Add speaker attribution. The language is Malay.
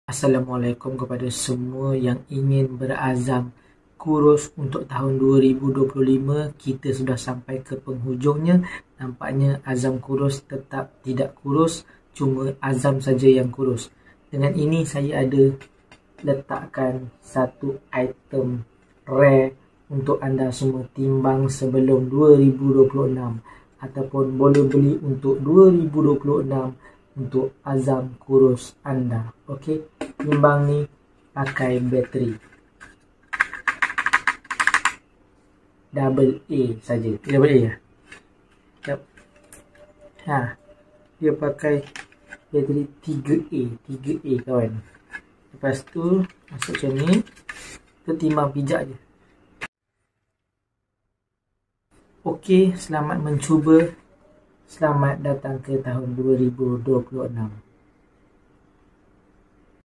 Speaker 1: Assalamualaikum kepada semua yang ingin berazam kurus untuk tahun 2025. Kita sudah sampai ke penghujungnya. Nampaknya azam kurus tetap tidak kurus, cuma azam saja yang kurus. Dengan ini saya ada letakkan satu item rare untuk anda semua timbang sebelum 2026 ataupun boleh beli untuk 2026 untuk azam kurus anda. Okey, timbang ni pakai bateri double A saja. Double A ya. Yep. Dia pakai bateri 3A, 3A kawan. Lepas tu masuk macam ni, tu timbang pijak je. Okey, selamat mencuba. Selamat datang ke tahun 2026.